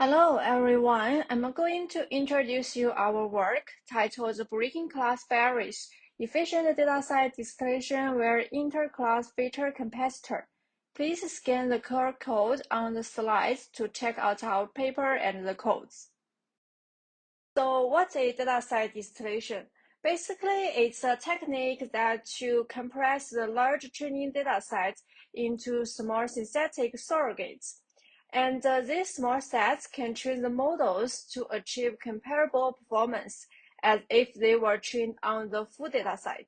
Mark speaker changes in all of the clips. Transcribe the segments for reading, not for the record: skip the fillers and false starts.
Speaker 1: Hello everyone, I'm going to introduce you our work titled Breaking Class Barriers, Efficient Dataset Distillation via Interclass Feature Compensator. Please scan the QR code on the slides to check out our paper and the codes. So what's a dataset distillation? Basically, it's a technique that to compress the large training datasets into small synthetic surrogates. And these small sets can train the models to achieve comparable performance as if they were trained on the full dataset.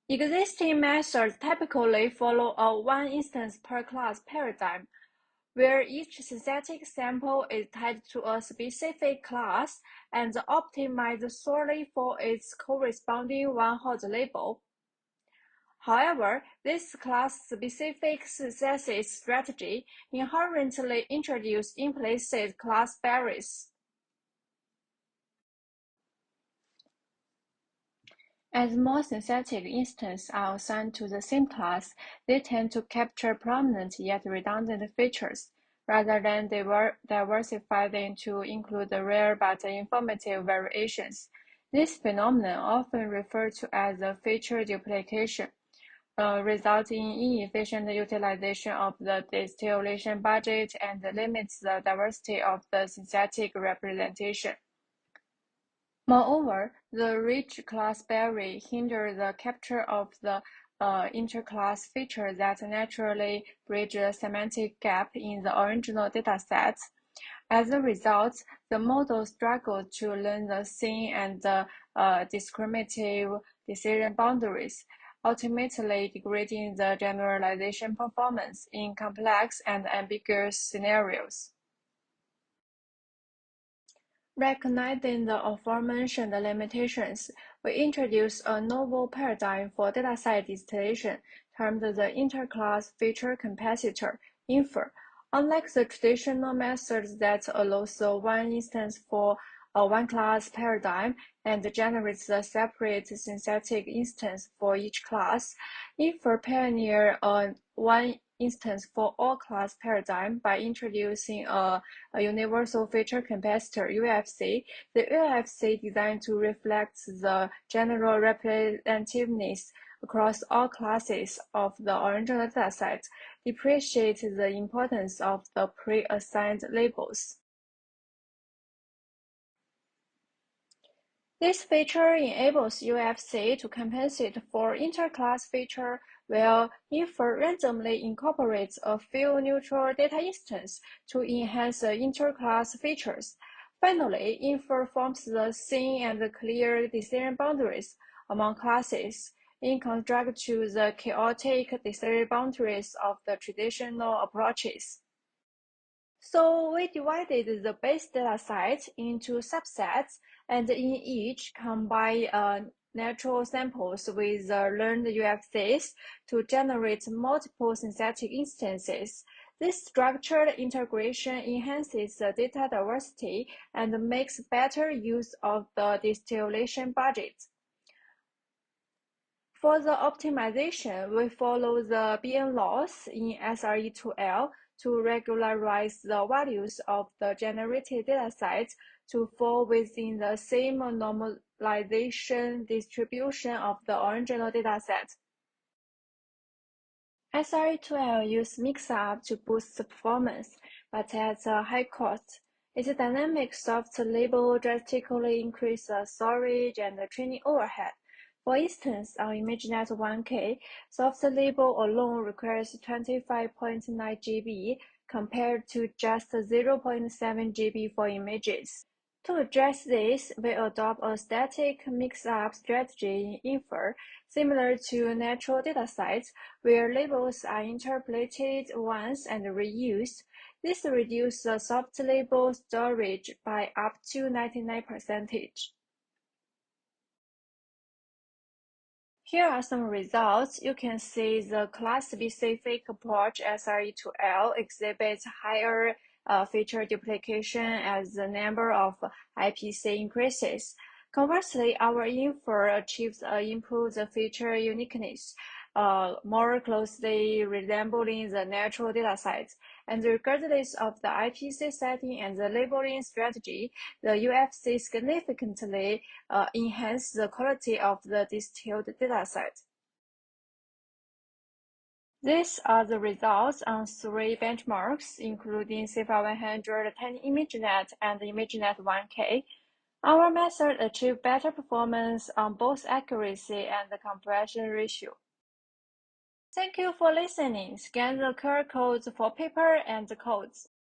Speaker 1: Existing methods typically follow a one instance per class paradigm, where each synthetic sample is tied to a specific class and optimized solely for its corresponding one-hot label. However, this class-specific synthesis strategy inherently introduces implicit class barriers. As more synthetic instances are assigned to the same class, they tend to capture prominent yet redundant features, rather than diversify them to include the rare but informative variations. This phenomenon, often referred to as the feature duplication, results in inefficient utilization of the distillation budget and limits the diversity of the synthetic representation. Moreover, the rich class barrier hinders the capture of the interclass feature that naturally bridge the semantic gap in the original datasets. As a result, the model struggles to learn the scene and the discriminative decision boundaries, ultimately degrading the generalization performance in complex and ambiguous scenarios. Recognizing the aforementioned limitations, we introduce a novel paradigm for dataset distillation termed the interclass feature compensator (INFER). Unlike the traditional methods that allows the one instance for a one-class paradigm and generates a separate synthetic instance for each class, INFER pioneered a one instance for all class paradigm by introducing a universal feature compensator (UFC). The UFC, designed to reflect the general representativeness across all classes of the original dataset, depreciates the importance of the pre-assigned labels. This feature enables UFC to compensate for interclass feature where INFER randomly incorporates a few neutral data instances to enhance the interclass features. Finally, INFER forms the thin and clear decision boundaries among classes, in contrast to the chaotic decision boundaries of the traditional approaches. So we divided the base dataset into subsets, and in each combine natural samples with learned UFCs to generate multiple synthetic instances. This structured integration enhances the data diversity and makes better use of the distillation budget. For the optimization, we follow the BN laws in SRE2L to regularize the values of the generated datasets to fall within the same normalization distribution of the original dataset. SRE2L uses mix-up to boost performance, but at a high cost. Its dynamic soft label drastically increases the storage and the training overhead. For instance, on ImageNet 1K, soft label alone requires 25.9 GB compared to just 0.7 GB for images. To address this, we adopt a static mix-up strategy in INFER, similar to natural datasets, where labels are interpolated once and reused. This reduces the soft label storage by up to 99%. Here are some results. You can see the class-specific approach SRE2L exhibits higher feature duplication as the number of IPC increases. Conversely, our INFER achieves improved feature uniqueness more closely resembling the natural dataset. And regardless of the IPC setting and the labeling strategy, the UFC significantly enhance the quality of the distilled dataset. These are the results on 3 benchmarks, including CFA100 10ImageNet and ImageNet 1K. Our method achieved better performance on both accuracy and the compression ratio. Thank you for listening. Scan the QR codes for paper and codes.